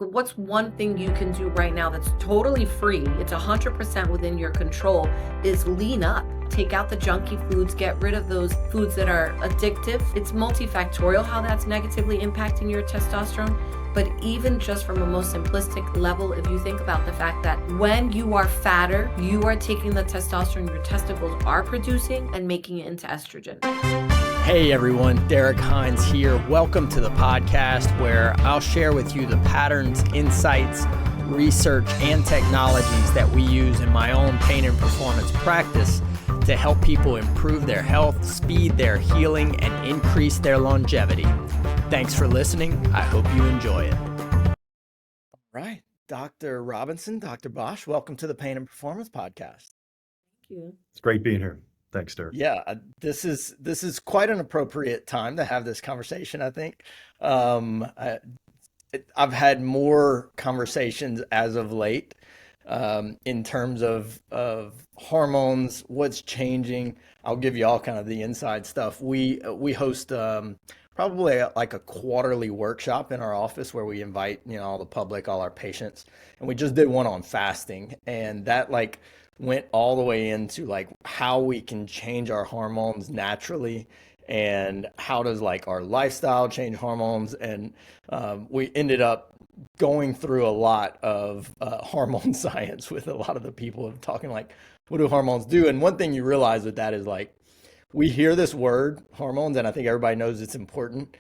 What's one thing you can do right now that's totally free? It's 100% within your control is lean up. Take out the junky foods, get rid of those foods that are addictive. It's multifactorial how that's negatively impacting your testosterone. But even just from a most simplistic level, if you think about the fact that when you are fatter, you are taking the testosterone your testicles are producing and making it into estrogen. Hey everyone, Derek Hines here. Welcome to the podcast where I'll share with you the patterns, insights, research, and technologies that we use in my own pain and performance practice to help people improve their health, speed their healing, and increase their longevity. Thanks for listening. I hope you enjoy it. All right, Dr. Robinson, Dr. Bosch, welcome to the Pain and Performance Podcast. Thank you. It's great being here. Thanks, Derek. Yeah, this is quite an appropriate time to have this conversation, I think. I've had more conversations as of late in terms of hormones, what's changing. I'll give you all kind of the inside stuff. We host probably like a quarterly workshop in our office where we invite all the public, all our patients, and we just did one on fasting, and that went all the way into how we can change our hormones naturally and how does our lifestyle change hormones. And we ended up going through a lot of hormone science with a lot of the people talking what do hormones do? And one thing you realize with that is we hear this word hormones and I think everybody knows it's important.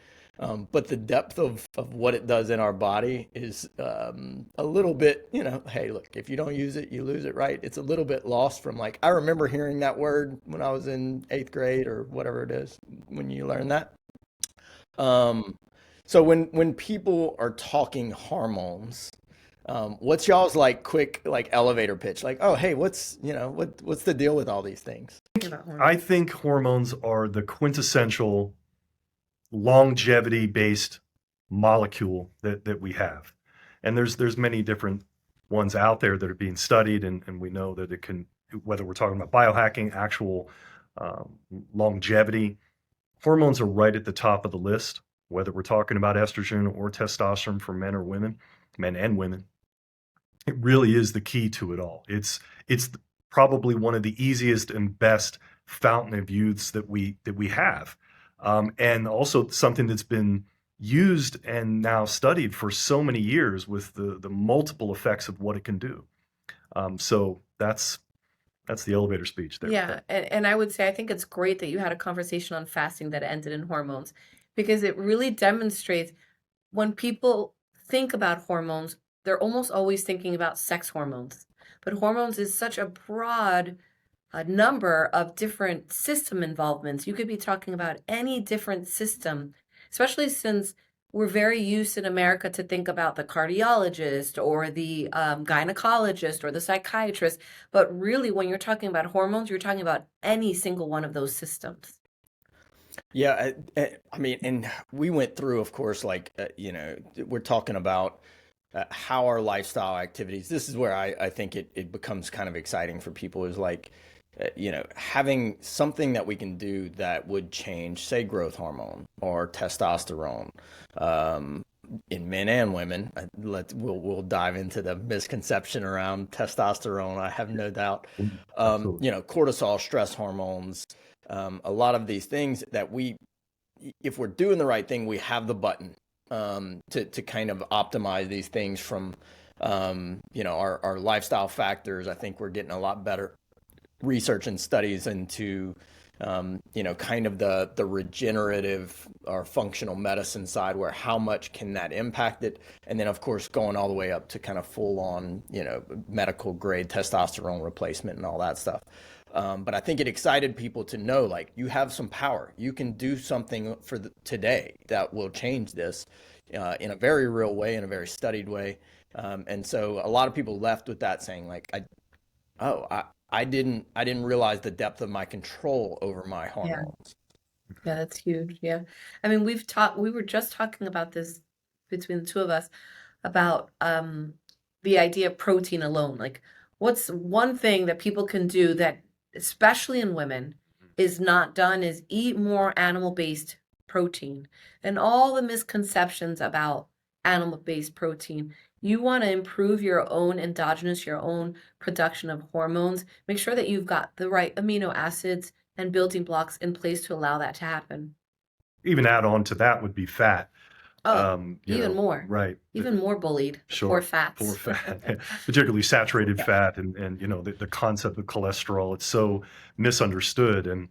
But the depth of what it does in our body is a little bit, hey, look, if you don't use it, you lose it, right? It's a little bit lost from I remember hearing that word when I was in 8th grade or whatever it is, when you learn that. So when people are talking hormones, what's y'all's quick elevator pitch? Oh, hey, what's the deal with all these things? I think hormones are the quintessential longevity-based molecule that we have. And there's many different ones out there that are being studied, and we know that it can, whether we're talking about biohacking, actual longevity, hormones are right at the top of the list, whether we're talking about estrogen or testosterone for men or women, men and women. It really is the key to it all. It's probably one of the easiest and best fountain of youths that we have. And also something that's been used and now studied for so many years with the multiple effects of what it can do. So that's the elevator speech there. Yeah, and I would say I think it's great that you had a conversation on fasting that ended in hormones, because it really demonstrates when people think about hormones, they're almost always thinking about sex hormones. But hormones is such a broad a number of different system involvements. You could be talking about any different system, especially since we're very used in America to think about the cardiologist or the gynecologist or the psychiatrist. But really, when you're talking about hormones, you're talking about any single one of those systems. Yeah, I mean, and we went through, of course, we're talking about how our lifestyle activities, this is where I think it becomes kind of exciting for people is having something that we can do that would change, say, growth hormone or testosterone in men and women. We'll dive into the misconception around testosterone. I have no doubt. Cortisol, stress hormones, a lot of these things that if we're doing the right thing, we have the button to kind of optimize these things from our lifestyle factors. I think we're getting a lot better research and studies into kind of the regenerative or functional medicine side, where how much can that impact it, and then of course going all the way up to kind of full on medical grade testosterone replacement and all that stuff. But I think it excited people to know you have some power, you can do something for today that will change this in a very real way, in a very studied way. And so a lot of people left with that saying I didn't realize the depth of my control over my hormones. Yeah, that's huge. Yeah. I mean, we were just talking about this between the two of us about the idea of protein alone. What's one thing that people can do that, especially in women, is not done is eat more animal-based protein. And all the misconceptions about animal-based protein You want to improve your own endogenous, your own production of hormones. Make sure that you've got the right amino acids and building blocks in place to allow that to happen. Even add on to that would be fat. Oh, You even know, more, right. even more bullied, the poor Sure. Poor fats. fat, particularly saturated Yeah. fat, and the concept of cholesterol. It's so misunderstood. And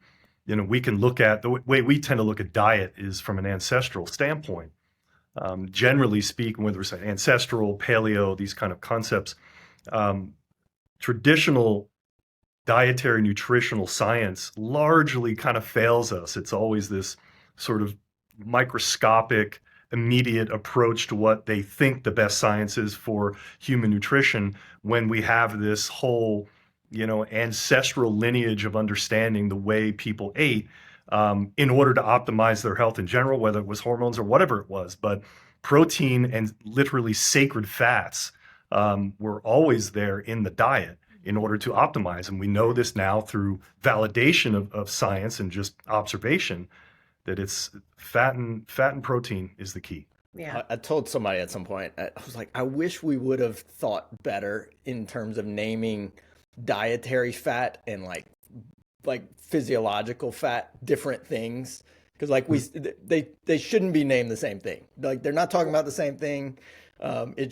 we can look at the way we tend to look at diet is from an ancestral standpoint. Generally speaking, whether it's ancestral, paleo, these kind of concepts, um, traditional dietary nutritional science largely kind of fails us. It's always this sort of microscopic, immediate approach to what they think the best science is for human nutrition, when we have this whole, ancestral lineage of understanding the way people ate, in order to optimize their health in general, whether it was hormones or whatever it was. But protein and literally sacred fats were always there in the diet in order to optimize. And we know this now through validation of science and just observation, that it's fat and protein is the key. Yeah. I told somebody at some point, I was like, I wish we would have thought better in terms of naming dietary fat and like physiological fat different things, because they shouldn't be named the same thing. Like, they're not talking about the same thing. They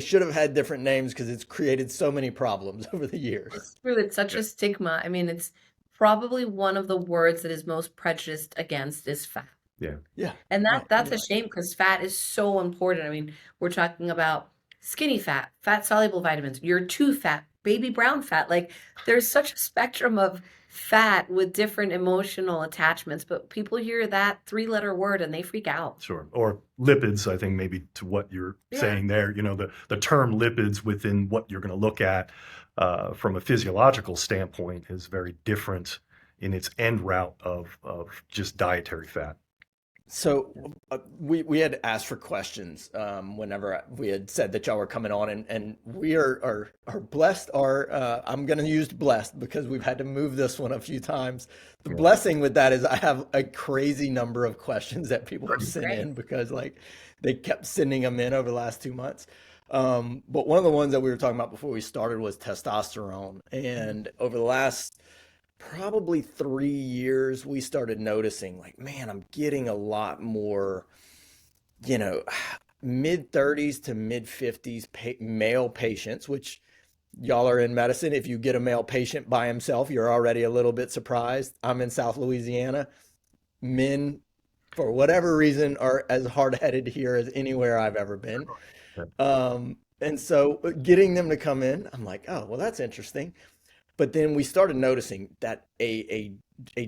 should have had different names, because it's created so many problems over the years. It's true. It's such a stigma. I mean, it's probably one of the words that is most prejudiced against is fat. Yeah. Yeah. And Right. that's a shame, because fat is so important. I mean, we're talking about skinny fat, fat soluble vitamins, you're too fat, baby brown fat. Like, there's such a spectrum of fat with different emotional attachments, but people hear that three-letter word and they freak out. Sure. Or lipids, I think, maybe to what you're Yeah. saying there, the term lipids within what you're going to look at from a physiological standpoint is very different in its end route of just dietary fat. So we had asked for questions whenever we had said that y'all were coming on, and we are blessed. I'm going to use blessed because we've had to move this one a few times. The Yeah. blessing with that is I have a crazy number of questions that people have sent Great. in, because they kept sending them in over the last 2 months. But one of the ones that we were talking about before we started was testosterone, and over the last probably 3 years, we started noticing, like, man, I'm getting a lot more, mid 30s to mid 50s male patients, which y'all are in medicine. If you get a male patient by himself, you're already a little bit surprised. I'm in South Louisiana. Men, for whatever reason, are as hard-headed here as anywhere I've ever been. And so getting them to come in, I'm like, oh, well, that's interesting. But then we started noticing that a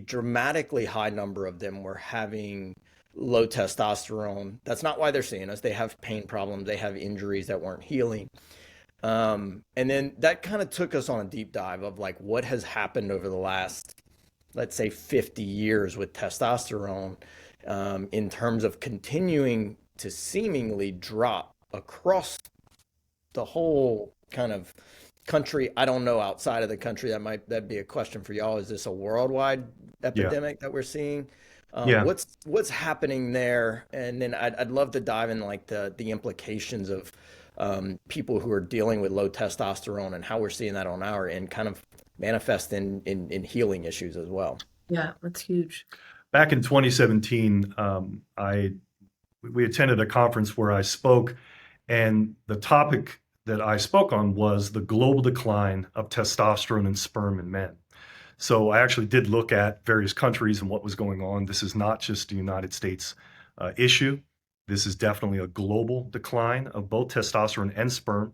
dramatically high number of them were having low testosterone. That's not why they're seeing us. They have pain problems. They have injuries that weren't healing. And then that kind of took us on a deep dive of, like, what has happened over the last, let's say, 50 years with testosterone, in terms of continuing to seemingly drop across the whole kind of country. I don't know, outside of the country, that'd be a question for y'all. Is this a worldwide epidemic that we're seeing? Yeah. What's happening there? And then I'd love to dive in, like, the implications of people who are dealing with low testosterone and how we're seeing that on our end kind of manifest in healing issues as well. Yeah, that's huge. Back in 2017, we attended a conference where I spoke, and the topic that I spoke on was the global decline of testosterone in sperm in men. So I actually did look at various countries and what was going on. This is not just a United States issue. This is definitely a global decline of both testosterone and sperm,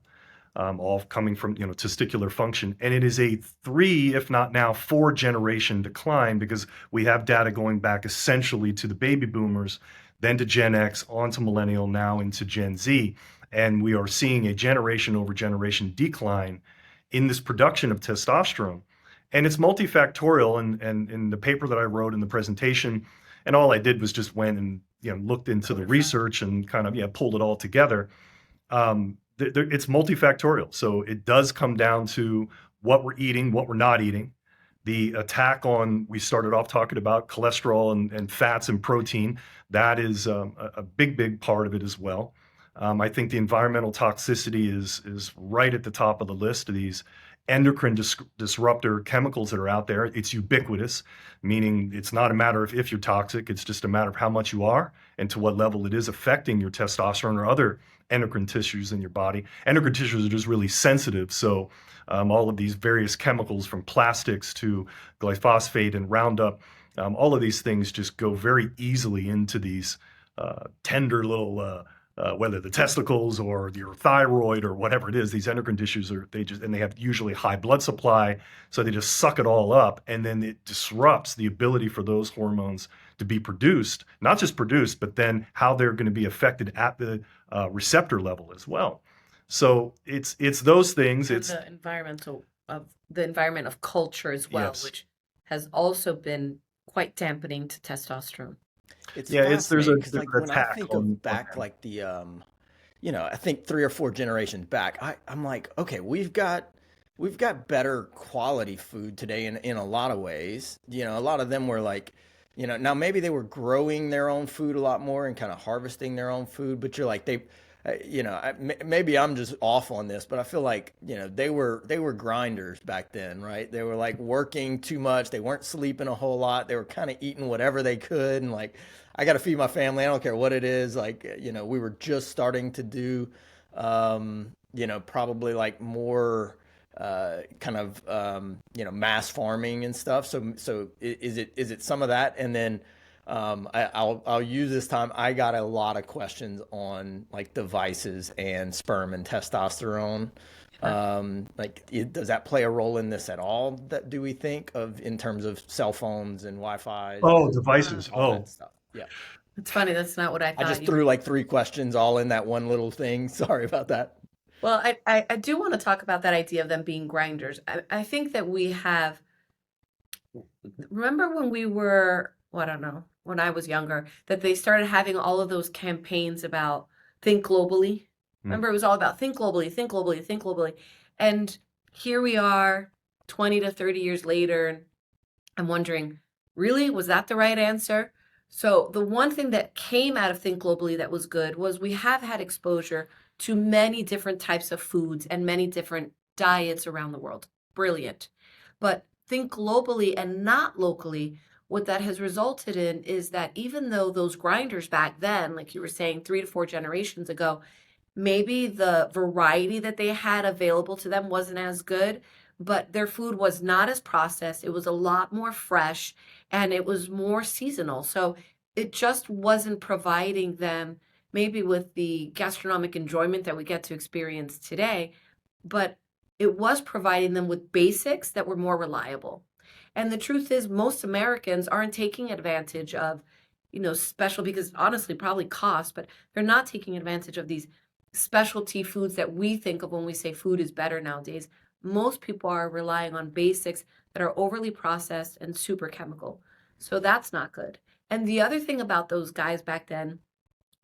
all coming from testicular function. And it is a 3, if not now 4 generation decline, because we have data going back essentially to the baby boomers, then to Gen X, on to millennial, now into Gen Z. And we are seeing a generation over generation decline in this production of testosterone. And it's multifactorial. And in the paper that I wrote in the presentation, and all I did was just went and looked into the research and kind of pulled it all together. It's multifactorial. So it does come down to what we're eating, what we're not eating. The attack on, we started off talking about cholesterol and fats and protein. That is a big part of it as well. I think the environmental toxicity is right at the top of the list of these endocrine disruptor chemicals that are out there. It's ubiquitous, meaning it's not a matter of if you're toxic, it's just a matter of how much you are and to what level it is affecting your testosterone or other endocrine tissues in your body. Endocrine tissues are just really sensitive, so all of these various chemicals from plastics to glyphosate and Roundup, all of these things just go very easily into these tender little whether the testicles or your thyroid or whatever it is, these endocrine tissues and they have usually high blood supply, so they just suck it all up, and then it disrupts the ability for those hormones to be produced, not just produced, but then how they're going to be affected at the receptor level as well. So it's those things. And It's the environment of culture as well, yes, which has also been quite dampening to testosterone. It's yeah. It's there's a fascinating because, there's like, an when I attack think on of back, them. like I think 3 or 4 generations back, I'm like, okay, we've got better quality food today in a lot of ways. A lot of them were like, now maybe they were growing their own food a lot more and kind of harvesting their own food, but you're like maybe I'm just off on this, but I feel like they were grinders back then, right? They were like working too much. They weren't sleeping a whole lot. They were kind of eating whatever they could, and like, I got to feed my family. I don't care what it is. Like, we were just starting to do, probably like more kind of mass farming and stuff. So is it some of that? And then I'll use this time. I got a lot of questions on like devices and sperm and testosterone. Yeah. Does that play a role in this at all? That do we think of in terms of cell phones and Wi-Fi's Oh, and devices. all that Oh, stuff? Yeah. It's funny, that's not what I I thought just you were. threw like 3 questions all in that one little thing. Sorry about that. Well, I do want to talk about that idea of them being grinders. I think that we have, remember when we were, well, I don't know, when I was younger, that they started having all of those campaigns about think globally. mm, Remember, it was all about think globally, think globally, think globally. And here we are 20 to 30 years later, and I'm wondering, really, was that the right answer? So the one thing that came out of Think Globally that was good was we have had exposure to many different types of foods and many different diets around the world. Brilliant. But Think Globally and not locally, what that has resulted in is that even though those grinders back then, like you were saying, 3 to 4 generations ago, maybe the variety that they had available to them wasn't as good, but their food was not as processed. It was a lot more fresh and it was more seasonal. So it just wasn't providing them maybe with the gastronomic enjoyment that we get to experience today, but it was providing them with basics that were more reliable. And the truth is, most Americans aren't taking advantage of, special, because honestly, probably cost, but they're not taking advantage of these specialty foods that we think of when we say food is better nowadays. Most people are relying on basics that are overly processed and super chemical. So that's not good. And the other thing about those guys back then,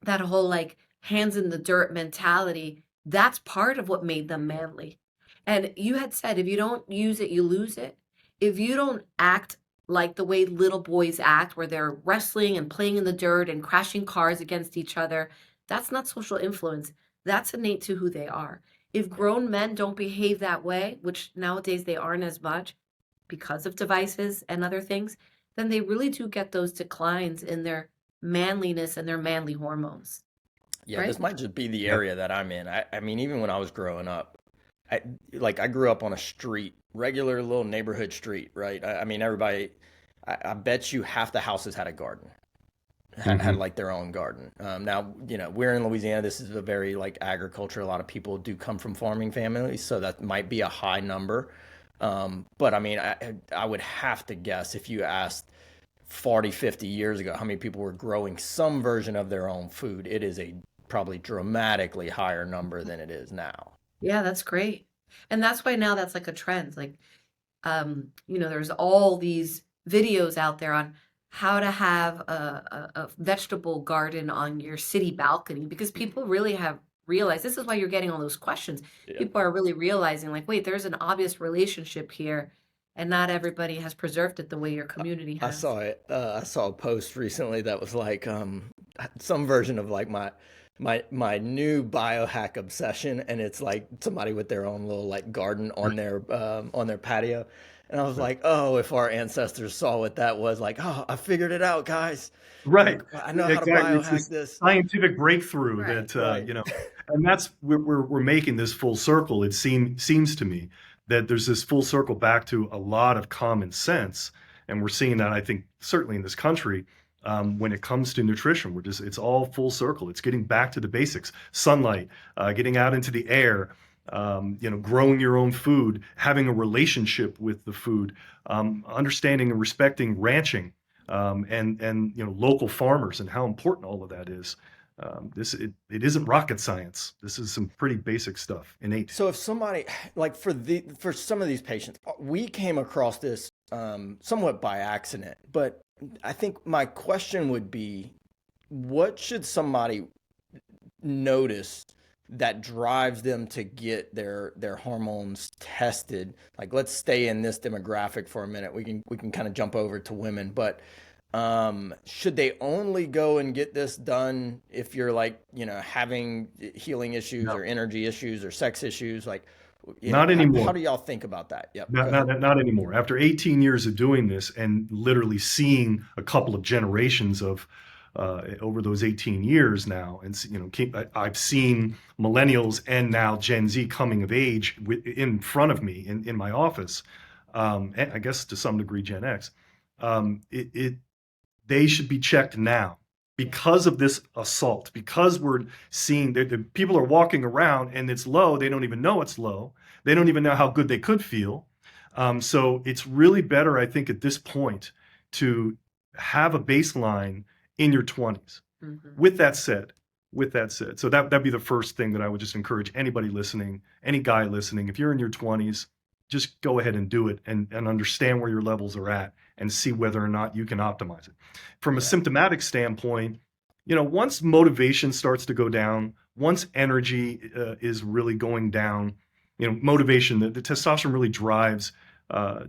that whole like hands in the dirt mentality, that's part of what made them manly. And you had said if you don't use it, you lose it. If you don't act like the way little boys act, where they're wrestling and playing in the dirt and crashing cars against each other, that's not social influence. That's innate to who they are. If grown men don't behave that way, which nowadays they aren't as much because of devices and other things, then they really do get those declines in their manliness and their manly hormones, Yeah, right? this might just be the yeah. area that I'm in. I mean, even when I was growing up, I I grew up on a street, regular little neighborhood street, right? I mean, everybody, I bet you half the houses had a garden, had hmm like their own garden. Now, we're in Louisiana. This is a very like agriculture. A lot of people do come from farming families, so that might be a high number. But I mean, I would have to guess if you asked 40, 50 years ago how many people were growing some version of their own food, it is a probably dramatically higher number than it is now. Yeah, that's great. And that's why now that's like a trend. Like, there's all these videos out there on how to have a vegetable garden on your city balcony because people really have realized this is why you're getting all those questions. Yeah. People are really realizing, like, wait, there's an obvious relationship here, and not everybody has preserved it the way your community I has. saw it. I saw a post recently that was like some version of like my new biohack obsession, and it's like somebody with their own little like garden on their patio. And I was Right. like, oh, if our ancestors saw what that was, like, oh, I figured it out, guys. Right. Like, I know how to Exactly. It's biohack this this. scientific breakthrough Right. that Right. and that's we're making this full circle. It seems to me that there's this full circle back to a lot of common sense, and we're seeing that I think certainly in this country. When it comes to nutrition, it's all full circle. It's getting back to the basics: sunlight, getting out into the air, growing your own food, having a relationship with the food, understanding and respecting ranching, and local farmers and how important all of that is. It isn't rocket science. This is some pretty basic stuff, innate. So if somebody like for some of these patients, we came across this somewhat by accident, but I think my question would be, what should somebody notice that drives them to get their hormones tested? Like, let's stay in this demographic for a minute. We can kind of jump over to women, but should they only go and get this done if you're like, having healing issues No, or energy issues or sex issues? Like, not how anymore. do y'all think about that? Yep, go Not, ahead. not anymore. After 18 years of doing this and literally seeing a couple of generations of over those 18 years now, and I've seen millennials and now Gen Z coming of age in front of me in my office, and I guess to some degree Gen X. They should be checked now Yeah. because of this assault, because we're seeing that the people are walking around and it's low. They don't even know it's low. They don't even know how good they could feel. So it's really better, I think, at this point to have a baseline in your 20s. Mhm. With that said, so that'd be the first thing that I would just encourage anybody listening, any guy listening. If you're in your 20s, just go ahead and do it and understand where your levels are at and see whether or not you can optimize it. From a Yeah. symptomatic standpoint, once motivation starts to go down, once energy is really going down, motivation, the testosterone really drives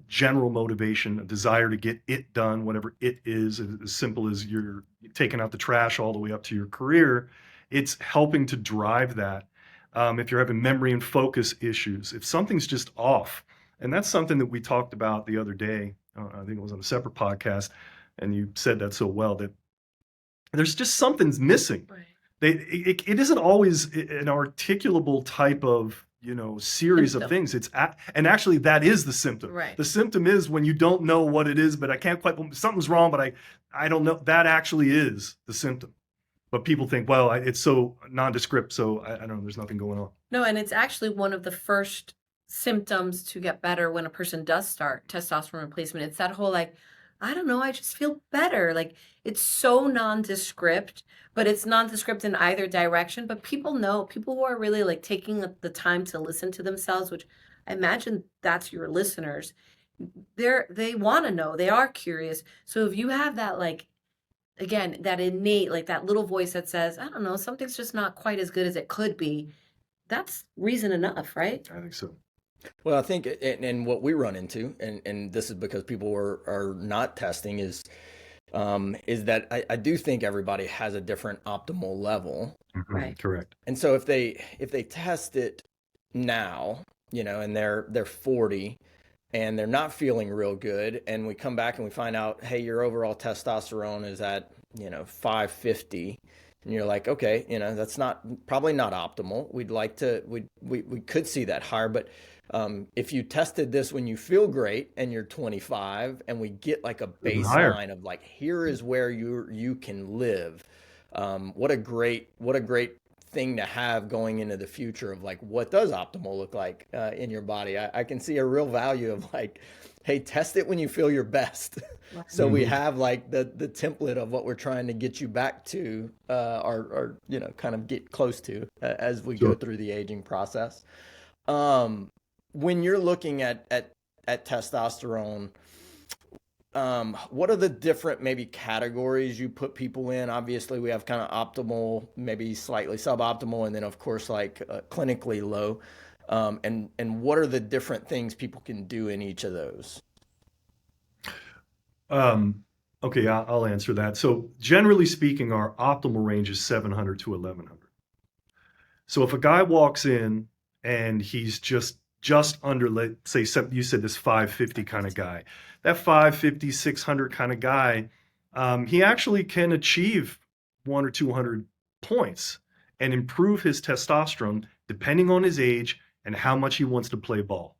general motivation, a desire to get it done, whatever it is, as simple as you're taking out the trash all the way up to your career. It's helping to drive that. If you're having memory and focus issues, if something's just off, and that's something that we talked about the other day, I think it was on a separate podcast, and you said that so well, that there's just something's missing. Right. It isn't always an articulable type of series of Symptom. things. And actually that is the symptom. Right. The symptom is when you don't know what it is, but I can't quite, something's wrong, but I don't know. That actually is the symptom. But people think, well, it's so nondescript, so I don't know, there's nothing going on. No, and it's actually one of the first symptoms to get better when a person does start testosterone replacement. It's that whole like, I don't know, I just feel better. Like it's so nondescript, but it's nondescript in either direction. But people know, people who are really like taking the time to listen to themselves, which I imagine that's your listeners. They want to know, they are curious. So if you have that like again, that innate, like that little voice that says, I don't know, something's just not quite as good as it could be, that's reason enough, right? I think so. Well, I think, and what we run into, and this is because people are not testing, is that I do think everybody has a different optimal level. Right. Correct. And so if they test it now, and they're 40 and they're not feeling real good, and we come back and we find out, hey, your overall testosterone is at 550, and you're like, okay, that's probably not optimal. We'd like to we could see that higher, but if you tested this when you feel great and you're 25, and we get like a Even higher. baseline of like, here is where you can live. What a great thing to have going into the future of like, what does optimal look like in your body? I can see a real value of like, hey, test it when you feel your best. So we have like the template of what we're trying to get you back to, or kind of get close to as we go Sure. through the aging process. When you're looking at testosterone, what are the different maybe categories you put people in? Obviously, we have kind of optimal, maybe slightly suboptimal, and then of course like clinically low. And what are the different things people can do in each of those? Okay, I'll answer that. So generally speaking, our optimal range is 700 to 1100. So if a guy walks in and he's just under, let's say, you said this 550 kind of guy, that 550, 600 kind of guy, he actually can achieve 1 or 200 points and improve his testosterone depending on his age and how much he wants to play ball.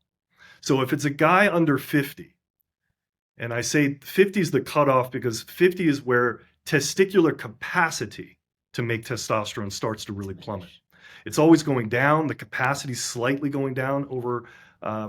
So if it's a guy under 50, and I say 50 is the cutoff because 50 is where testicular capacity to make testosterone starts to really plummet. It's always going down. The capacity is slightly going down over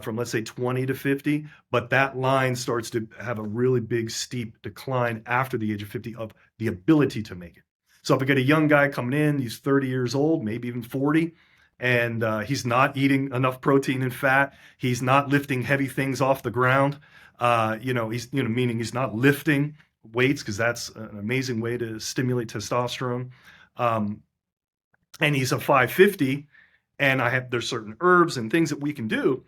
from, let's say, 20 to 50, but that line starts to have a really big, steep decline after the age of 50 of the ability to make it. So if I get a young guy coming in, he's 30 years old, maybe even 40, and he's not eating enough protein and fat, he's not lifting heavy things off the ground, meaning he's not lifting weights, because that's an amazing way to stimulate testosterone. And he's a 550, and there's certain herbs and things that we can do,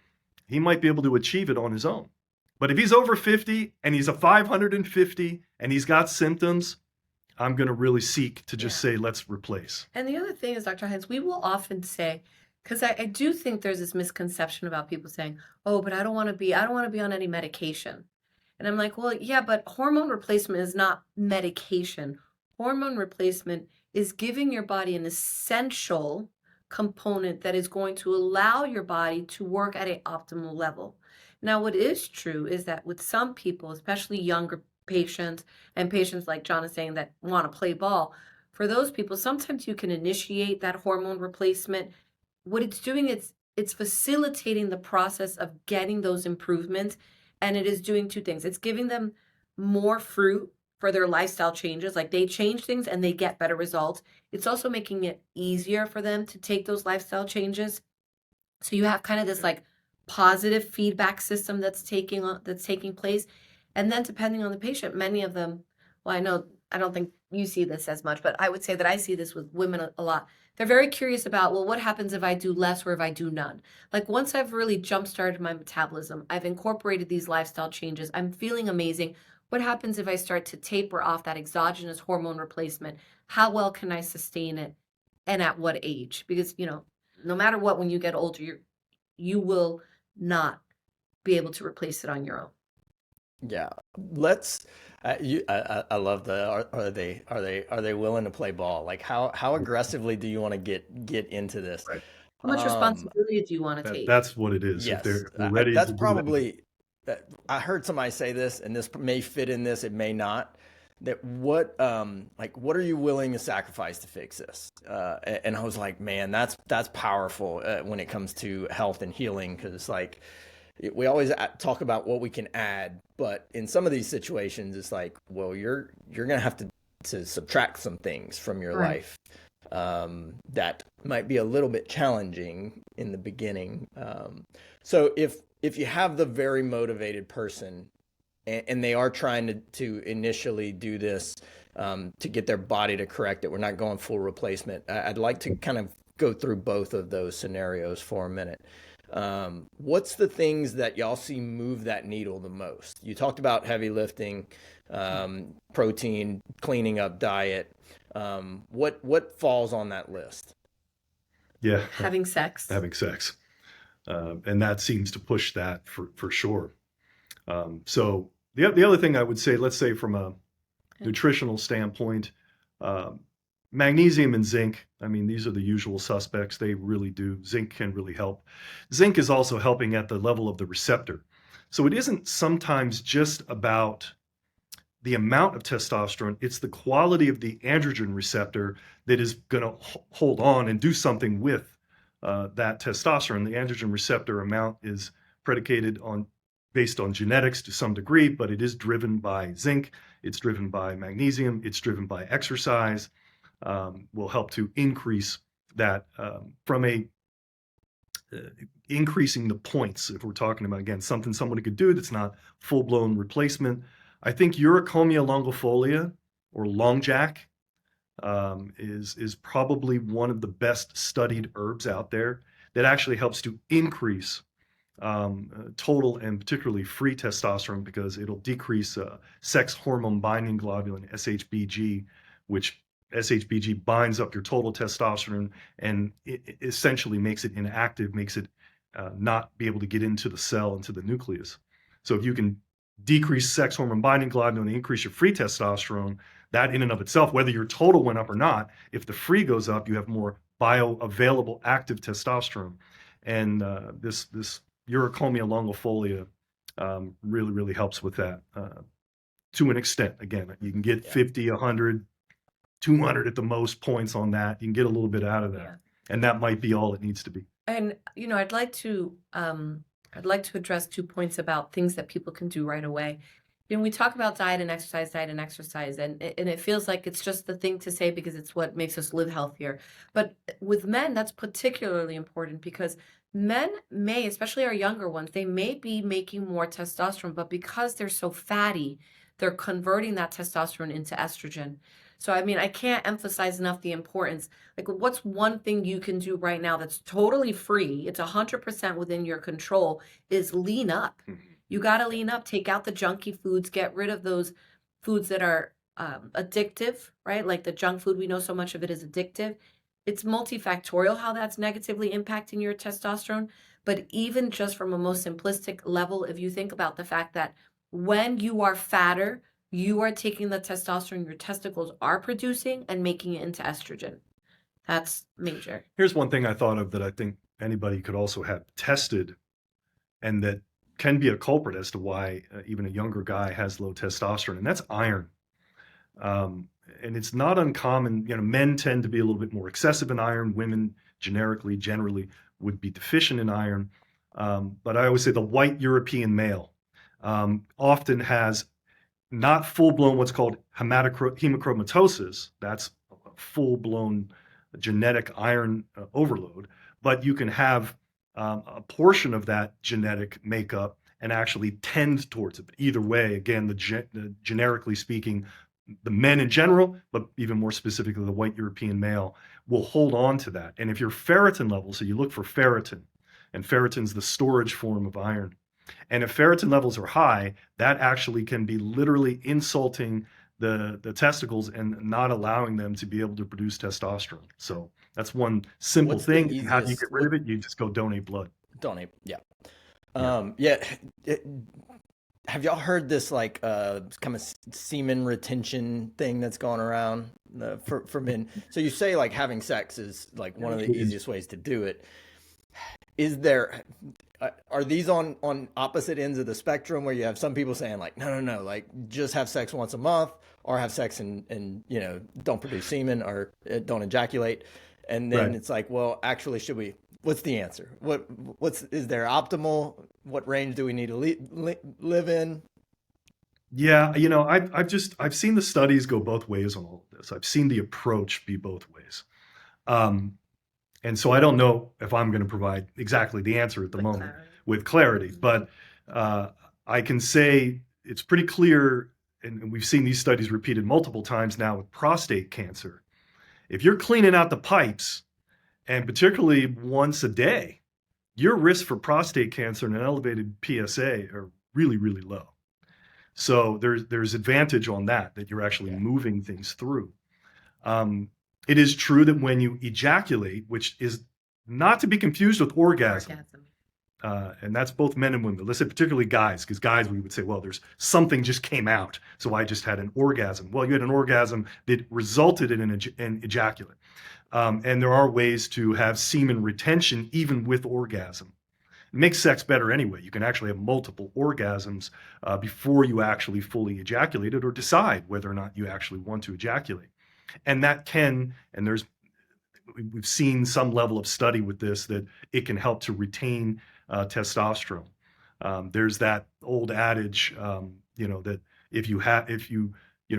he might be able to achieve it on his own. But if he's over 50 and he's a 550 and he's got symptoms, I'm going to really seek to just say, let's replace. And the other thing is, Dr. Hines, we will often say, because I do think there's this misconception about people saying, oh, but I don't want to be on any medication. And I'm like, well, yeah, but hormone replacement is not medication. Hormone replacement is giving your body an essential component that is going to allow your body to work at an optimal level. Now, what is true is that with some people, especially younger patients and patients like John is saying that want to play ball, for those people, sometimes you can initiate that hormone replacement. What it's doing is it's facilitating the process of getting those improvements, and it is doing two things. It's giving them more fruit for their lifestyle changes, like they change things and they get better results. It's also making it easier for them to take those lifestyle changes. So you have kind of this like positive feedback system that's taking place. And then depending on the patient, many of them, well, I don't think you see this as much, but I would say that I see this with women a lot. They're very curious about, well, what happens if I do less or if I do none? Like once I've really jump-started my metabolism, I've incorporated these lifestyle changes, I'm feeling amazing. What happens if I start to taper off that exogenous hormone replacement? How well can I sustain it? And at what age? Because, no matter what, when you get older, you will not be able to replace it on your own. Yeah, let's. I love the are they willing to play ball? Like how aggressively do you want to get into this? Right. How much responsibility do you want to take? That's what it is. Yes, If they're ready that's to do probably. I heard somebody say this, and this may fit in this, it may not. That what are you willing to sacrifice to fix this? And I was like, man, that's powerful when it comes to health and healing, because like we always talk about what we can add, but in some of these situations, it's like, well, you're gonna have to subtract some things from your life that might be a little bit challenging in the beginning. So if you have the very motivated person and they are trying to initially do this to get their body to correct it, we're not going full replacement. I'd like to kind of go through both of those scenarios for a minute. What's the things that y'all see move that needle the most? You talked about heavy lifting, protein, cleaning up diet. What falls on that list? Yeah. Having sex. And that seems to push that for sure. So the other thing I would say, let's say from a nutritional standpoint, magnesium and zinc, I mean, these are the usual suspects. They really do. Zinc can really help. Zinc is also helping at the level of the receptor. So it isn't sometimes just about the amount of testosterone, it's the quality of the androgen receptor that is going to hold on and do something with that testosterone. The androgen receptor amount is predicated based on genetics to some degree, but it is driven by zinc, it's driven by magnesium, it's driven by exercise. Will help to increase that from increasing the points. If we're talking about, again, something somebody could do that's not full-blown replacement. I think Uricomia longifolia or long jack is probably one of the best studied herbs out there that actually helps to increase total and particularly free testosterone, because it'll decrease sex hormone binding globulin, SHBG, which SHBG binds up your total testosterone and it essentially makes it inactive, makes it not be able to get into the cell, into the nucleus. So if you can decrease sex hormone binding globulin and increase your free testosterone, that in and of itself, whether your total went up or not, if the free goes up, you have more bioavailable active testosterone. And this Uricomia longifolia really helps with that to an extent. Again, you can get 50, 100, 200 at the most points on that. You can get a little bit out of that. Yeah. And that might be all it needs to be. And I'd like to address 2 points about things that people can do right away. We talk about diet and exercise, and it feels like it's just the thing to say because it's what makes us live healthier. But with men, that's particularly important because men may, especially our younger ones, they may be making more testosterone, but because they're so fatty, they're converting that testosterone into estrogen. So, I mean, I can't emphasize enough the importance. Like, what's one thing you can do right now that's totally free? It's 100% within your control, is lean up. You got to lean up, take out the junky foods, get rid of those foods that are addictive, right? Like the junk food, we know so much of it is addictive. It's multifactorial how that's negatively impacting your testosterone. But even just from a most simplistic level, if you think about the fact that when you are fatter, you are taking the testosterone your testicles are producing and making it into estrogen. That's major. Here's one thing I thought of that I think anybody could also have tested, and that can be a culprit as to why even a younger guy has low testosterone, and that's iron. And it's not uncommon. Men tend to be a little bit more excessive in iron. Women generally would be deficient in iron. But I always say the white European male often has not full-blown what's called hemochromatosis. That's a full-blown genetic iron overload. But you can have a portion of that genetic makeup and actually tend towards it. But either way, again, the generically speaking, the men in general, but even more specifically, the white European male will hold on to that. And if your ferritin level, so you look for ferritin, and ferritin's the storage form of iron. And if ferritin levels are high, that actually can be literally insulting the testicles and not allowing them to be able to produce testosterone. So that's one simple What's the thing. How do you easiest- get rid of it? You just go donate blood. Donate. Yeah. Yeah. Have y'all heard this like kind of semen retention thing that's going around for men? So you say like having sex is like one of the easiest ways to do it. Is there are these on opposite ends of the spectrum where you have some people saying like no, like just have sex once a month, or have sex and don't produce semen, or don't ejaculate, and then Right. it's like, well, actually, should we? What's the answer? Is there optimal? What range do we need to live in? Yeah, I've seen the studies go both ways on all of this. I've seen the approach be both ways. And so I don't know if I'm going to provide exactly the answer at the moment with clarity, but I can say it's pretty clear, and we've seen these studies repeated multiple times now with prostate cancer. If you're cleaning out the pipes, and particularly once a day, your risk for prostate cancer and an elevated PSA are really low. So there's advantage on that you're actually moving things through. It is true that when you ejaculate, which is not to be confused with orgasm, and that's both men and women, but let's say particularly guys, because guys, we would say, well, there's something just came out, so I just had an orgasm. Well, you had an orgasm that resulted in an ejaculate. And there are ways to have semen retention even with orgasm. It makes sex better anyway. You can actually have multiple orgasms before you actually fully ejaculated or decide whether or not you actually want to ejaculate. And that can, and we've seen some level of study with this, that it can help to retain testosterone. There's that old adage, that if you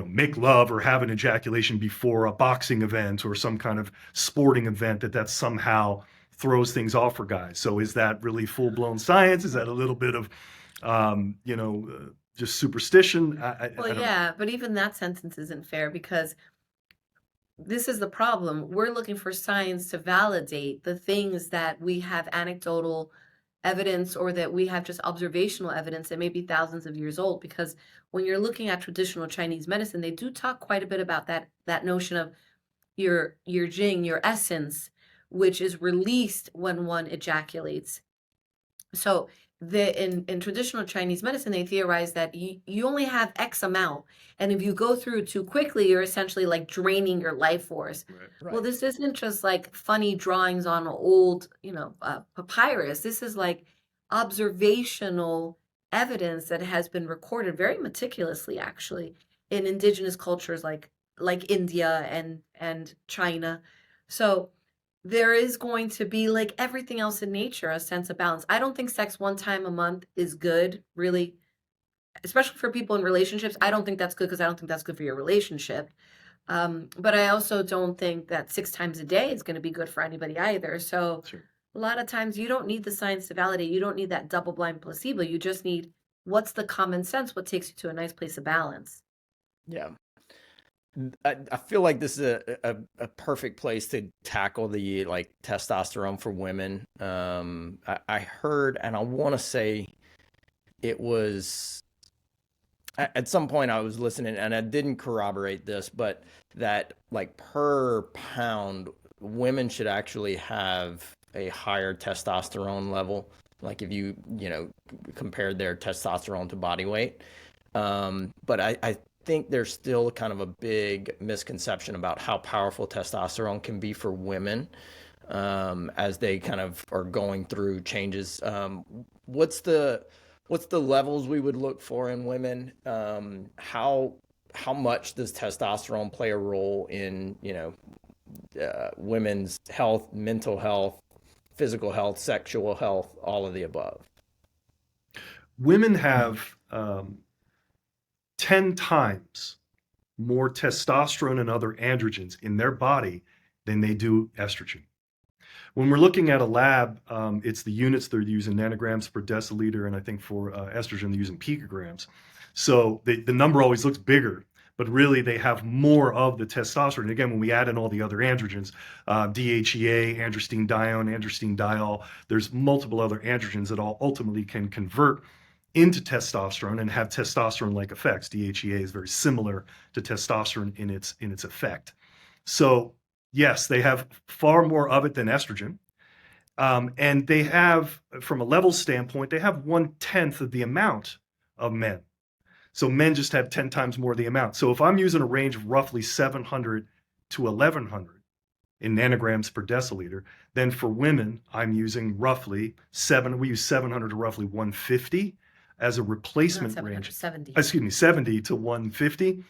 make love or have an ejaculation before a boxing event or some kind of sporting event, that somehow throws things off for guys. So is that really full-blown science? Is that a little bit of, just superstition? I don't know. But even that sentence isn't fair, because this is the problem. We're looking for science to validate the things that we have anecdotal evidence, or that we have just observational evidence that may be thousands of years old. Because when you're looking at traditional Chinese medicine, they do talk quite a bit about that notion of your jing, your essence, which is released when one ejaculates. So in traditional Chinese medicine, they theorize that you only have X amount, and if you go through it too quickly, you're essentially like draining your life force. Well, Right. this isn't just like funny drawings on old, papyrus. This is like observational evidence that has been recorded very meticulously, actually, in indigenous cultures like India and China. So there is going to be, like everything else in nature, a sense of balance. I don't think sex one time a month is good, really, especially for people in relationships. I don't think that's good because I don't think that's good for your relationship. But I also don't think that 6 times a day is going to be good for anybody either. So Sure. a lot of times you don't need the science to validate. You don't need that double blind placebo. You just need what's the common sense, what takes you to a nice place of balance. Yeah. I feel like this is a perfect place to tackle the like testosterone for women. I heard, and I want to say it was at some point I was listening, and I didn't corroborate this, but that like per pound, women should actually have a higher testosterone level. Like if you compared their testosterone to body weight. But I think there's still kind of a big misconception about how powerful testosterone can be for women as they kind of are going through changes. What's the levels we would look for in women? How much does testosterone play a role in women's health, mental health, physical health, sexual health, all of the above? Women have 10 times more testosterone and other androgens in their body than they do estrogen. When we're looking at a lab, it's the units they're using nanograms per deciliter, and I think for estrogen they're using picograms. So the number always looks bigger, but really they have more of the testosterone. And again, when we add in all the other androgens, DHEA, androstenedione, androstenediol, there's multiple other androgens that all ultimately can convert into testosterone and have testosterone-like effects. DHEA is very similar to testosterone in its effect. So yes, they have far more of it than estrogen. And they have, from a level standpoint, they have 1/10 of the amount of men. So men just have 10 times more of the amount. So if I'm using a range of roughly 700 to 1100 in nanograms per deciliter, then for women, I'm using roughly we use 700 to roughly 150 as a Not replacement 700, range. 70. Excuse me, 70 to 150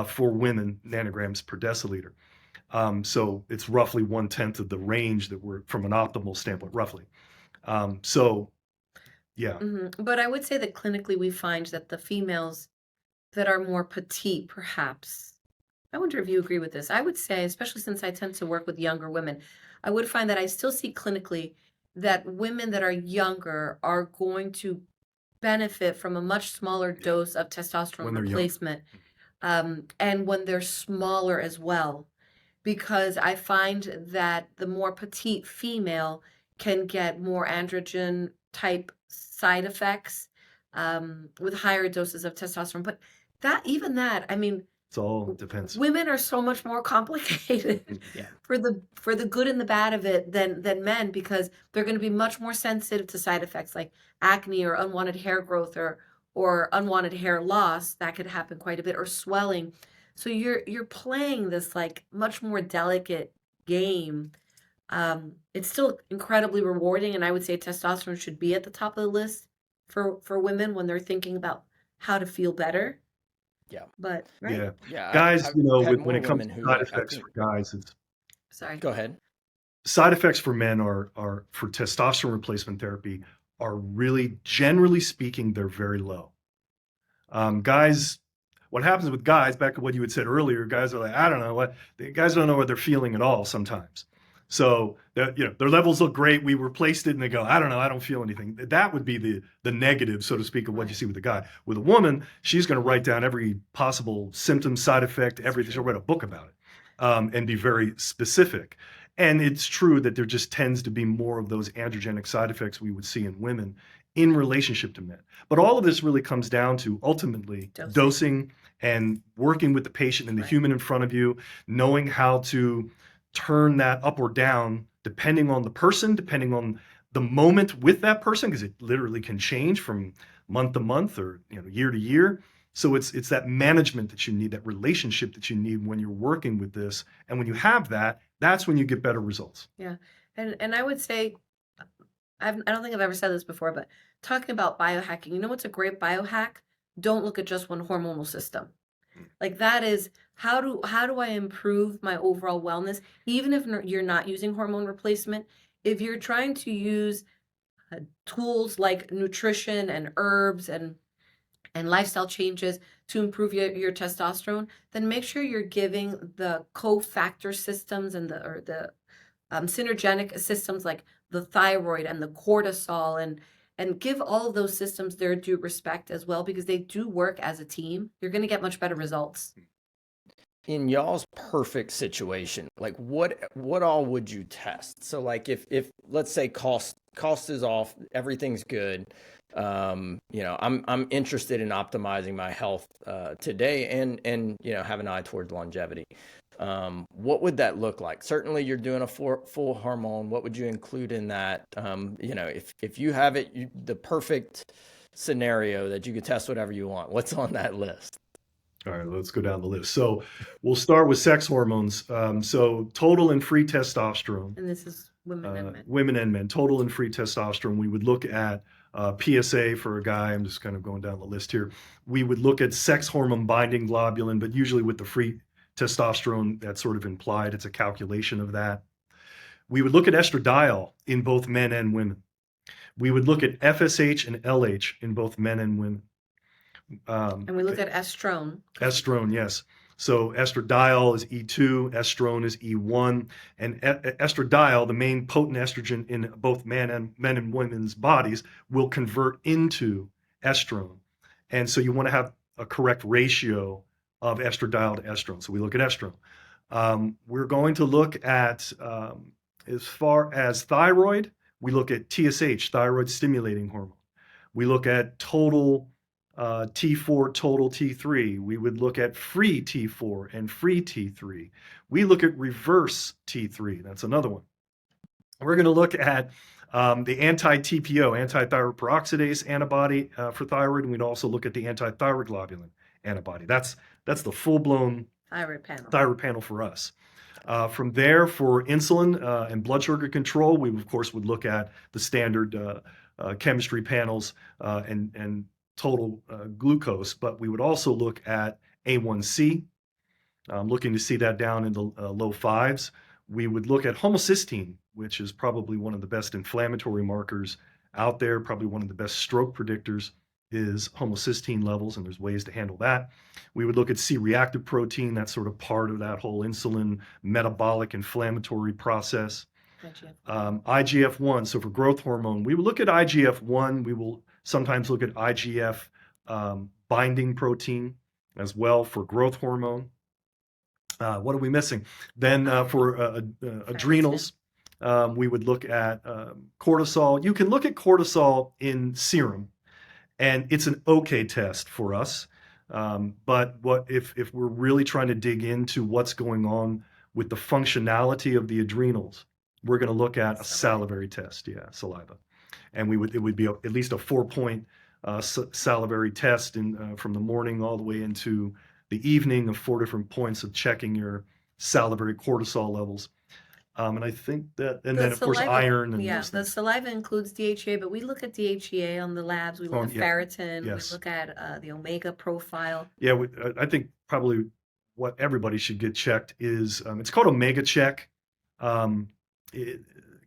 for women nanograms per deciliter. So it's roughly 1/10 of the range that we're from an optimal standpoint, roughly. So yeah, But I would say that clinically we find that the females that are more petite, perhaps, I wonder if you agree with this. I would say, especially since I tend to work with younger women, I would find that I still see clinically that women that are younger are going to benefit from a much smaller yeah, dose of testosterone when they're younger. replacement, and when they're smaller as well, because I find that the more petite female can get more androgen type side effects, with higher doses of testosterone. But even that, I mean, It's all depends. women are so much more complicated Yeah. for the good and the bad of it than men, because they're going to be much more sensitive to side effects like acne or unwanted hair growth or unwanted hair loss that could happen quite a bit, or swelling. So you're playing this like much more delicate game. It's still incredibly rewarding, and I would say testosterone should be at the top of the list for women when they're thinking about how to feel better. Yeah. But right, Yeah, Yeah. guys, I've had when more it comes women to who side I effects think, for guys, it's sorry. go ahead. side effects for men are for testosterone replacement therapy are really, generally speaking, they're very low. Guys, what happens with guys, back to what you had said earlier, guys are like, I don't know what, the guys don't know what they're feeling at all sometimes. So their levels look great. We replaced it, and they go, I don't know, I don't feel anything. That would be the negative, so to speak, of what you Right. see with a guy. With a woman, she's going to write down every possible symptom, side effect, everything. She'll write a book about it, and be very specific. And it's true that there just tends to be more of those androgenic side effects we would see in women in relationship to men. But all of this really comes down to ultimately dosing and working with the patient and the human in front of you, knowing how to turn that up or down depending on the person, depending on the moment with that person, because it literally can change from month to month or year to year. So it's that management that you need, that relationship that you need when you're working with this. And when you have that, that's when you get better results. Yeah. And I would say, I don't think I've ever said this before, but talking about biohacking, you know what's a great biohack? Don't look at just one hormonal system. Like that is how do I improve my overall wellness, even if you're not using hormone replacement? If you're trying to use tools like nutrition and herbs and lifestyle changes to improve your testosterone, then make sure you're giving the cofactor systems and the synergenic systems like the thyroid and the cortisol and give all of those systems their due respect as well, because they do work as a team. You're going to get much better results. In y'all's perfect situation, like what all would you test? So like if let's say cost is off, everything's good. I'm interested in optimizing my health today and have an eye towards longevity. What would that look like? Certainly you're doing a full hormone. What would you include in that? If you have the perfect scenario that you could test whatever you want, what's on that list? All right, let's go down the list. So we'll start with sex hormones. So total and free testosterone. And this is women and men. Women and men, total and free testosterone. We would look at PSA for a guy. I'm just kind of going down the list here. We would look at sex hormone binding globulin, but usually with the free testosterone, that's sort of implied. It's a calculation of that. We would look at estradiol in both men and women. We would look at FSH and LH in both men and women. And we look at estrone. Estrone, yes. So estradiol is E2, estrone is E1, and estradiol, the main potent estrogen in both men and women's bodies, will convert into estrone. And so you want to have a correct ratio of estradiol to estrone. So we look at estrone. We're going to look at, as far as thyroid, we look at TSH, thyroid stimulating hormone. We look at total T4, total T3. We would look at free T4 and free T3. We look at reverse T3. That's another one. We're going to look at the anti-TPO, anti-thyroid peroxidase antibody for thyroid, and we'd also look at the anti-thyroid globulin antibody. That's the full-blown thyroid panel for us. From there, for insulin and blood sugar control, we of course would look at the standard chemistry panels and total glucose, but we would also look at A1C, looking to see that down in the low fives. We would look at homocysteine, which is probably one of the best inflammatory markers out there, probably one of the best stroke predictors is homocysteine levels, and there's ways to handle that. We would look at C-reactive protein. That's sort of part of that whole insulin metabolic inflammatory process. IGF-1, so for growth hormone, we would look at IGF-1. We will sometimes look at IGF binding protein as well for growth hormone. What are we missing? Then for adrenals, we would look at cortisol. You can look at cortisol in serum, and it's an okay test for us. But if we're really trying to dig into what's going on with the functionality of the adrenals, we're going to look at a salivary test, saliva. And it would be at least a 4-point salivary test from the morning all the way into the evening of 4 different points of checking your salivary cortisol levels. And I think that, and then of course iron. And the saliva includes DHEA, but we look at DHEA on the labs. We look at ferritin. Yes. We look at the omega profile. Yeah, I think probably what everybody should get checked is, it's called Omega Check.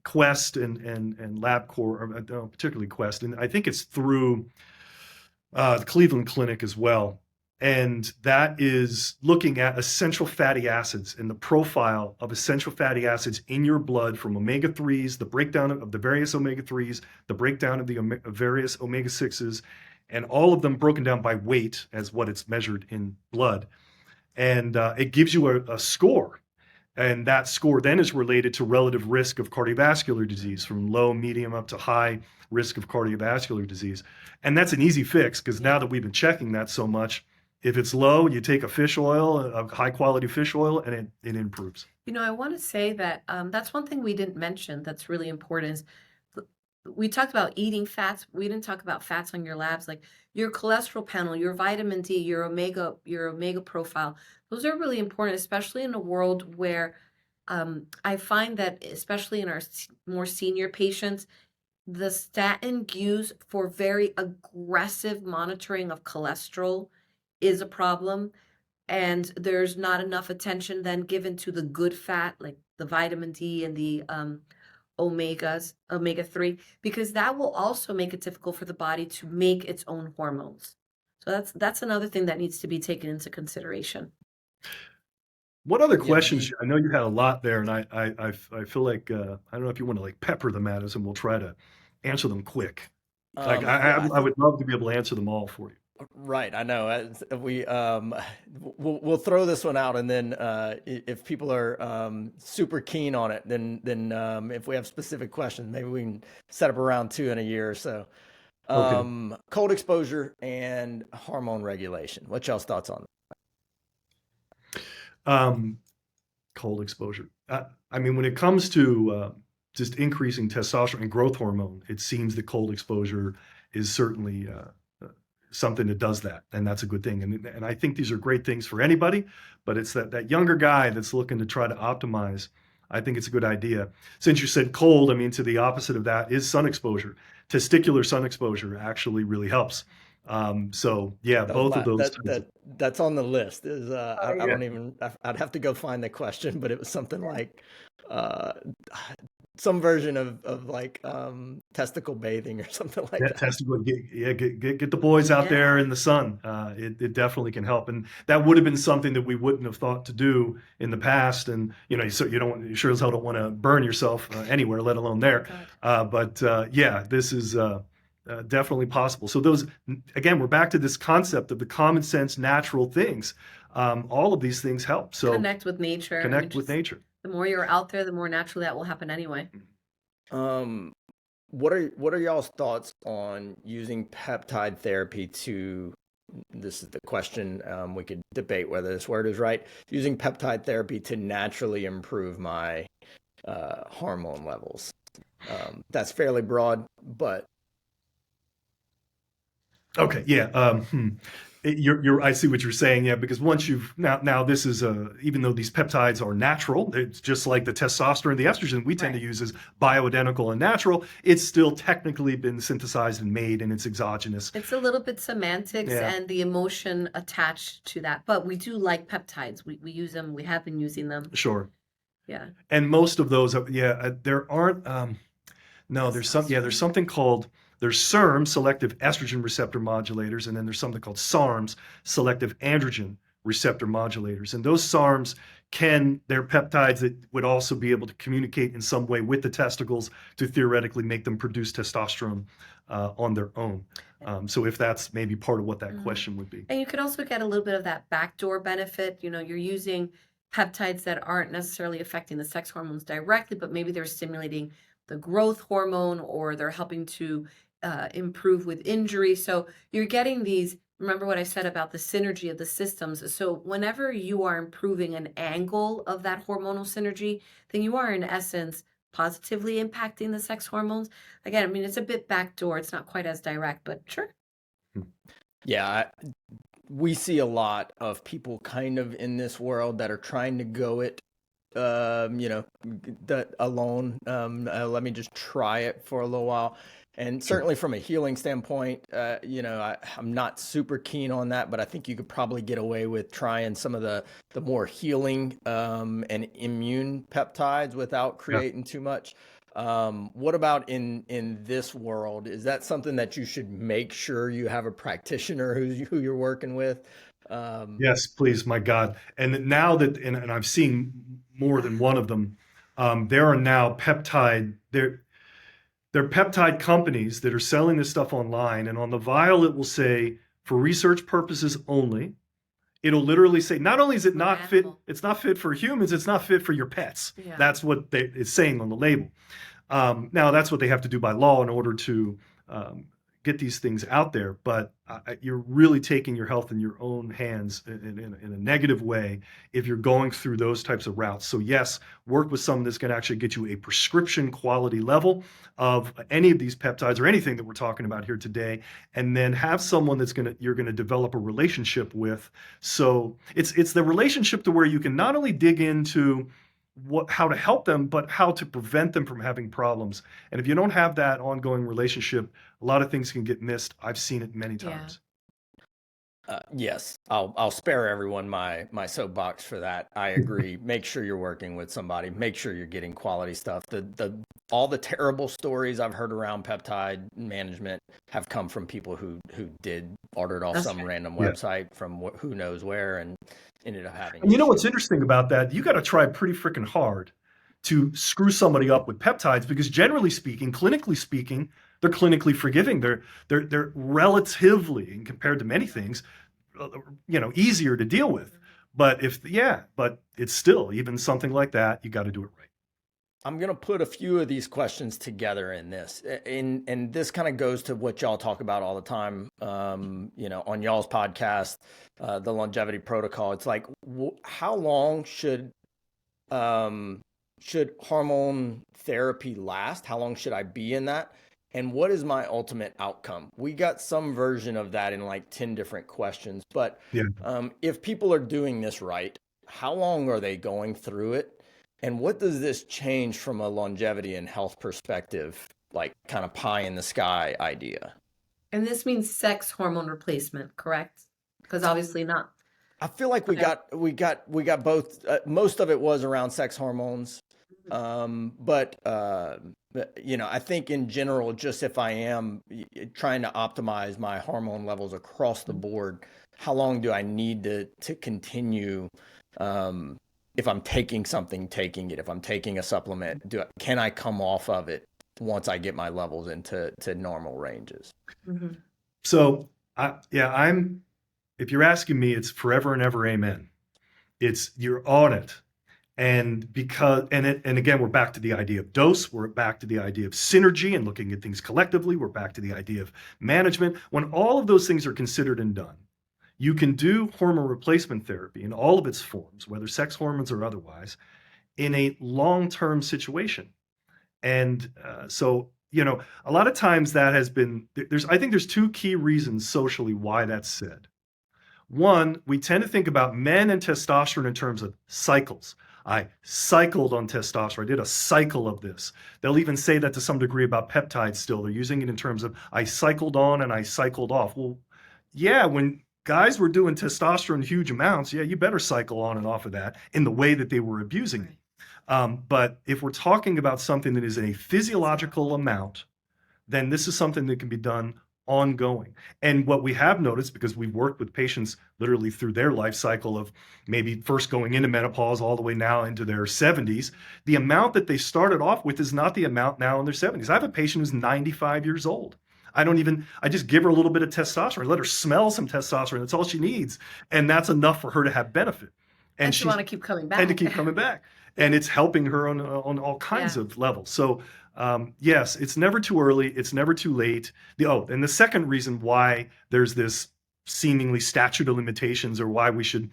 Quest and LabCorp, particularly Quest, and I think it's through the Cleveland Clinic as well. And that is looking at essential fatty acids and the profile of essential fatty acids in your blood from omega-3s, the breakdown of the various omega-3s, the breakdown of the various omega-6s, and all of them broken down by weight as what it's measured in blood. And it gives you a score. And that score then is related to relative risk of cardiovascular disease, from low, medium, up to high risk of cardiovascular disease. And that's an easy fix, because now that we've been checking that so much, if it's low, you take a fish oil, a high quality fish oil, and it improves. I want to say that that's one thing we didn't mention that's really important is we talked about eating fats. We didn't talk about fats on your labs, like your cholesterol panel, your vitamin D, your omega profile. Those are really important, especially in a world where I find that, especially in our more senior patients, the statin used for very aggressive monitoring of cholesterol is a problem. And there's not enough attention then given to the good fat, like the vitamin D and the omega 3, because that will also make it difficult for the body to make its own hormones. So that's another thing that needs to be taken into consideration. What other Yeah, questions? I know you had a lot there, and I feel like I don't know if you want to like pepper them at us, and we'll try to answer them quick. Like yeah, I would love to be able to answer them all for you. right. I know. We'll throw this one out, and then if people are super keen on it, then if we have specific questions, maybe we can set up a round 2 in a year or so. Okay. Cold exposure and hormone regulation. What y'all's thoughts on Cold exposure. I mean, when it comes to just increasing testosterone and growth hormone, it seems that cold exposure is certainly something that does that, and that's a good thing. And I think these are great things for anybody, but it's that younger guy that's looking to try to optimize. I think it's a good idea. Since you said cold, I mean, to the opposite of that is sun exposure. Testicular sun exposure actually really helps. So yeah, that? both of those. That's on the list. Is I Yeah. don't even. I'd have to go find the question, but it was something like uh, some version of like testicle bathing or something like Yeah, that. testicle, get the boys out Yeah. there in the sun. It definitely can help, and that would have been something that we wouldn't have thought to do in the past. And so you sure as hell don't want to burn yourself anywhere, let alone there. God. But yeah, this is definitely possible. So those, again, we're back to this concept of the common sense, natural things. All of these things help. So Connect with nature. connect with nature. The more you're out there, the more naturally that will happen anyway. Um, what are y'all's thoughts on using peptide therapy to, this is the question, we could debate whether this word is right, using peptide therapy to naturally improve my hormone levels? That's fairly broad, but Okay, yeah. I see what you're saying, yeah, because once you've now this is even though these peptides are natural, it's just like the testosterone, the estrogen we tend to Right. use as bioidentical and natural. It's still technically been synthesized and made, and it's exogenous. It's a little bit semantics Yeah, and the emotion attached to that, but we do like peptides. We use them. We have been using them. sure. Yeah. And most of those, there aren't. No, there's Testosterone. something called there's SERM, selective estrogen receptor modulators, and then there's something called SARMs, selective androgen receptor modulators. And those SARMs they're peptides that would also be able to communicate in some way with the testicles to theoretically make them produce testosterone on their own. So if that's maybe part of what that Mhm. question would be. And you could also get a little bit of that backdoor benefit. You're using peptides that aren't necessarily affecting the sex hormones directly, but maybe they're stimulating the growth hormone or they're helping to improve with injury. So you're getting these. Remember what I said about the synergy of the systems. So whenever you are improving an angle of that hormonal synergy, then you are in essence positively impacting the sex hormones. Again, I mean, it's a bit backdoor. It's not quite as direct, but sure. yeah, we see a lot of people kind of in this world that are trying to go it, that alone. Let me just try it for a little while. And Sure. certainly from a healing standpoint, I'm not super keen on that, but I think you could probably get away with trying some of the more healing and immune peptides without Yeah. creating too much. What about in this world? Is that something that you should make sure you have a practitioner who you're working with? Yes, please, my God. And now and I've seen more than one of them, there are now they're peptide companies that are selling this stuff online, and on the vial it will say for research purposes only. It'll literally say, not only is it For not an fit, animal. it's not fit for humans, it's not fit for your pets. Yeah. That's what it's saying on the label. Now, that's what they have to do by law in order to get these things out there. But you're really taking your health in your own hands in a negative way if you're going through those types of routes. So yes, work with someone that's going to actually get you a prescription quality level of any of these peptides or anything that we're talking about here today, and then have someone you're going to develop a relationship with. So it's the relationship to where you can not only dig into how to help them, but how to prevent them from having problems. And if you don't have that ongoing relationship, a lot of things can get missed. I've seen it many Yeah. times. Yes, I'll spare everyone my soapbox for that. I agree. Make sure you're working with somebody. Make sure you're getting quality stuff. All the terrible stories I've heard around peptide management have come from people who did ordered off That's some right. random Yeah. website from who knows where and ended up having And you know what's issues. interesting about that? You got to try pretty freaking hard to screw somebody up with peptides, because generally speaking, clinically speaking, they're clinically forgiving. They're relatively, and compared to many things, easier to deal with. But but it's still, even something like that, you got to do it right. I'm going to put a few of these questions together in this. And this kind of goes to what y'all talk about all the time, on y'all's podcast, the longevity protocol. It's like, how long should hormone therapy last? How long should I be in that? And what is my ultimate outcome? We got some version of that in like 10 different questions. But Yeah. if people are doing this right, how long are they going through it? And what does this change from a longevity and health perspective, like kind of pie in the sky idea? And this means sex hormone replacement, correct? Because obviously not. I feel like we got both. Most of it was around sex hormones, but I think in general, just if I am trying to optimize my hormone levels across the board, how long do I need to continue? If I'm taking it. If I'm taking a supplement, can I come off of it once I get my levels into normal ranges? Mhm. So if you're asking me, it's forever and ever amen. You're on it. And again, we're back to the idea of dose, we're back to the idea of synergy and looking at things collectively, we're back to the idea of management. When all of those things are considered and done, you can do hormone replacement therapy in all of its forms, whether sex hormones or otherwise, in a long-term situation. And a lot of times that has been, I think there's two key reasons socially why that's said. One, we tend to think about men and testosterone in terms of cycles. I cycled on testosterone. I did a cycle of this. They'll even say that to some degree about peptides still. They're using it in terms of I cycled on and I cycled off. Well, yeah, when guys were doing testosterone in huge amounts, yeah, you better cycle on and off of that in the way that they were abusing it. But if we're talking about something that is in a physiological amount, then this is something that can be done ongoing. And what we have noticed, because we've worked with patients literally through their life cycle of maybe first going into menopause all the way now into their 70s, the amount that they started off with is not the amount now in their 70s. I have a patient who's 95 years old. I just give her a little bit of testosterone, let her smell some testosterone. That's all she needs. And that's enough for her to have benefit. And she want to keep coming back. And to keep coming back. And it's helping her on all kinds of levels. So yes, it's never too early. It's never too late. And the second reason why there's this seemingly statute of limitations, or why we should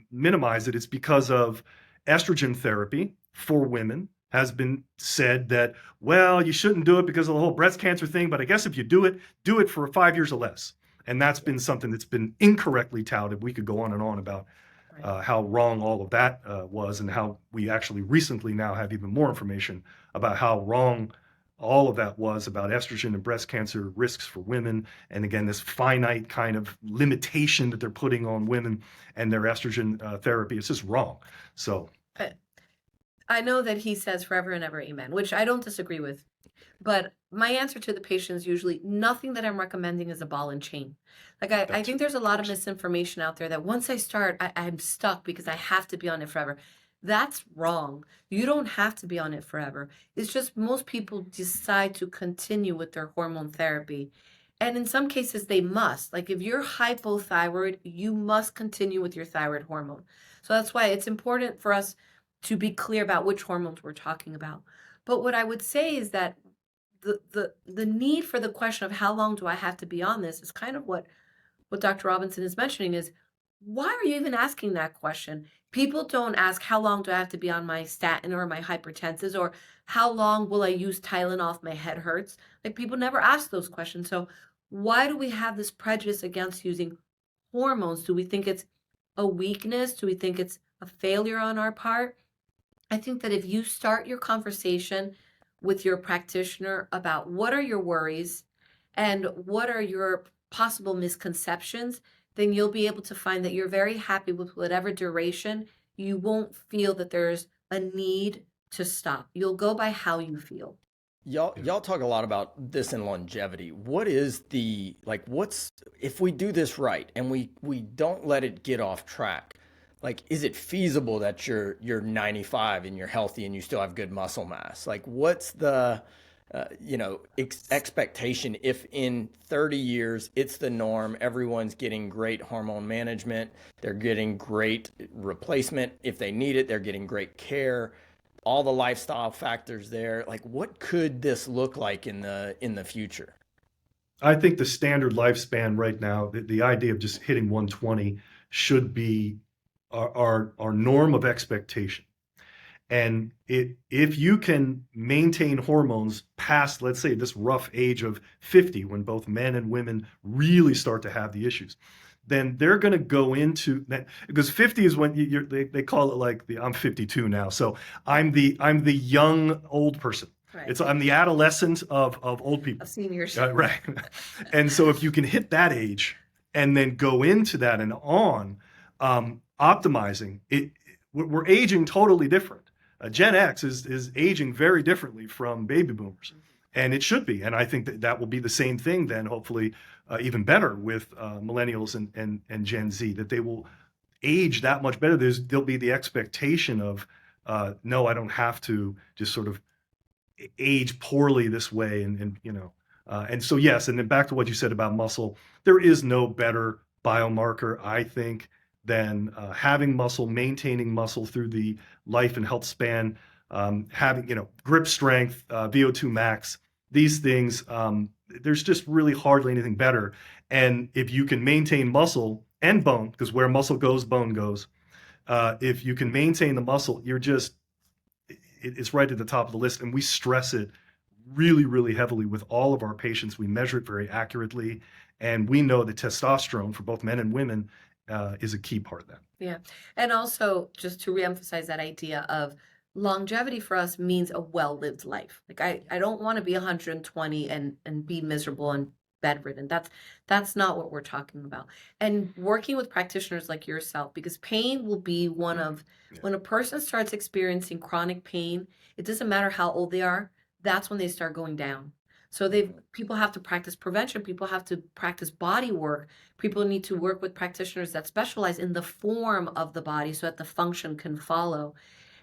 minimize it, is because of estrogen therapy for women has been said that, well, you shouldn't do it because of the whole breast cancer thing, but I guess if you do it for 5 years or less. And that's been something that's been incorrectly touted. We could go on and on about how wrong all of that was, and how we actually recently now have even more information about how wrong all of that was about estrogen and breast cancer risks for women. And again, this finite kind of limitation that they're putting on women and their estrogen therapy, it's just wrong. So I know that he says forever and ever amen, which I don't disagree with. But my answer to the patient is usually nothing that I'm recommending is a ball and chain. Like I think there's a lot of misinformation out there that once I start, I'm stuck because I have to be on it forever. That's wrong. You don't have to be on it forever. It's just most people decide to continue with their hormone therapy. And in some cases, they must. Like if you're hypothyroid, you must continue with your thyroid hormone. So that's why it's important for us to be clear about which hormones we're talking about. But what I would say is that the need for the question of how long do I have to be on this is kind of what Dr. Robinson is mentioning is why are you even asking that question? People don't ask how long do I have to be on my statin or my hypertensives or how long will I use Tylenol if my head hurts? Like people never ask those questions. So why do we have this prejudice against using hormones? Do we think it's a weakness? Do we think it's a failure on our part? I think that if you start your conversation with your practitioner about what are your worries and what are your possible misconceptions, then you'll be able to find that you're very happy with whatever duration. You won't feel that there's a need to stop. You'll go by how you feel. Y'all talk a lot about this in longevity. What is what's if we do this right and we don't let it get off track? Like, is it feasible that you're 95 and you're healthy and you still have good muscle mass? Like, what's the expectation if in 30 years it's the norm, everyone's getting great hormone management, they're getting great replacement if they need it, they're getting great care, all the lifestyle factors there. Like, what could this look like in the future? I think the standard lifespan right now, the idea of just hitting 120 should be our norm of expectation. And if you can maintain hormones past, let's say, this rough age of 50, when both men and women really start to have the issues, then they're going to go into that, because 50 is when they call it like I'm 52 now, so I'm the young old person. Right. I'm the adolescent of old people. Of seniors. Right. And so if you can hit that age and then go into that and on, optimizing it, we're aging totally different. Gen X is aging very differently from baby boomers, and it should be. And I think that will be the same thing then, hopefully, even better with millennials and Gen Z, that they will age that much better. There'll be the expectation of, no, I don't have to just sort of age poorly this way. And so, yes, and then back to what you said about muscle, there is no better biomarker, I think, than having muscle, maintaining muscle through the life and health span, having, grip strength, VO2 max, these things, there's just really hardly anything better. And if you can maintain muscle and bone, because where muscle goes, bone goes, if you can maintain the muscle, it's right at the top of the list. And we stress it really, really heavily with all of our patients. We measure it very accurately. And we know that testosterone for both men and women is a key part of that. Yeah. And also, just to reemphasize that idea of longevity for us means a well-lived life. Like I don't want to be 120 and be miserable and bedridden. That's not what we're talking about. And working with practitioners like yourself, because pain will be one of, when a person starts experiencing chronic pain, it doesn't matter how old they are, that's when they start going down. So people have to practice prevention. People have to practice body work. People need to work with practitioners that specialize in the form of the body so that the function can follow.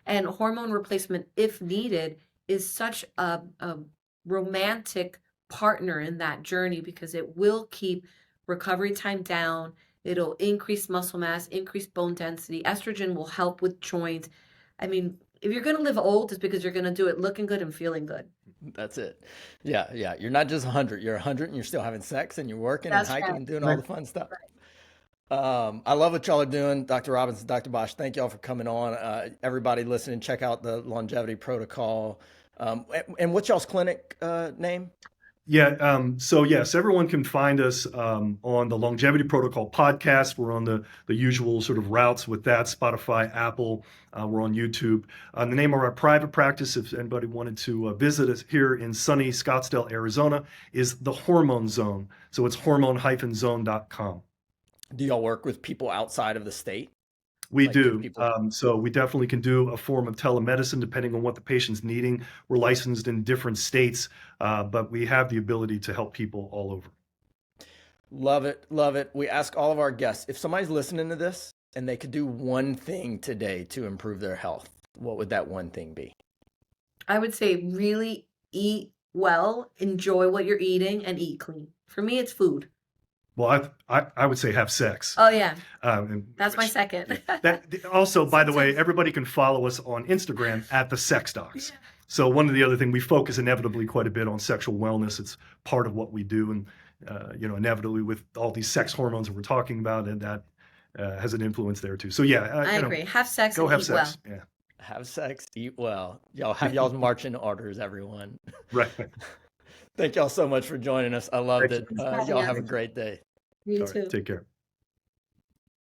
And hormone replacement, if needed, is such a romantic partner in that journey because it will keep recovery time down. It'll increase muscle mass, increase bone density. Estrogen will help with joints. I mean, if you're going to live old, it's because you're going to do it looking good and feeling good. That's it. Yeah, yeah. You're not just 100. You're 100 and you're still having sex and you're working That's and hiking right. and doing all the fun stuff. I love what y'all are doing, Dr. Robinson, Dr. Bosch. Thank y'all for coming on. Everybody listening, check out the longevity protocol. And what's y'all's clinic name? Yeah. So yes, everyone can find us on the Longevity Protocol podcast. We're on the usual sort of routes with that: Spotify, Apple. We're on YouTube. The name of our private practice, if anybody wanted to visit us here in sunny Scottsdale, Arizona, is the Hormone Zone. So it's hormone-zone.com. Do y'all work with people outside of the state? We Like, do. people- So we definitely can do a form of telemedicine depending on what the patient's needing. We're licensed in different states, but we have the ability to help people all over. Love it. Love it. We ask all of our guests, if somebody's listening to this and they could do one thing today to improve their health, what would that one thing be? I would say really eat well, enjoy what you're eating, and eat clean. For me, it's food. Well, I would say have sex. Oh yeah, And that's my which second. that also, by the way, Sometimes- everybody can follow us on Instagram at the Sex Docs. Yeah. So one of the other things we focus inevitably quite a bit on sexual wellness. It's part of what we do, and inevitably with all these sex hormones that we're talking about, and that has an influence there too. So yeah, I agree. Have sex go and have eat sex. well. Yeah, Have sex, eat well. Y'all have y'all's marching orders, everyone. right. Thank y'all so much for joining us. I loved Thanks it. for having Y'all us. have a great day. You All right, too. take care.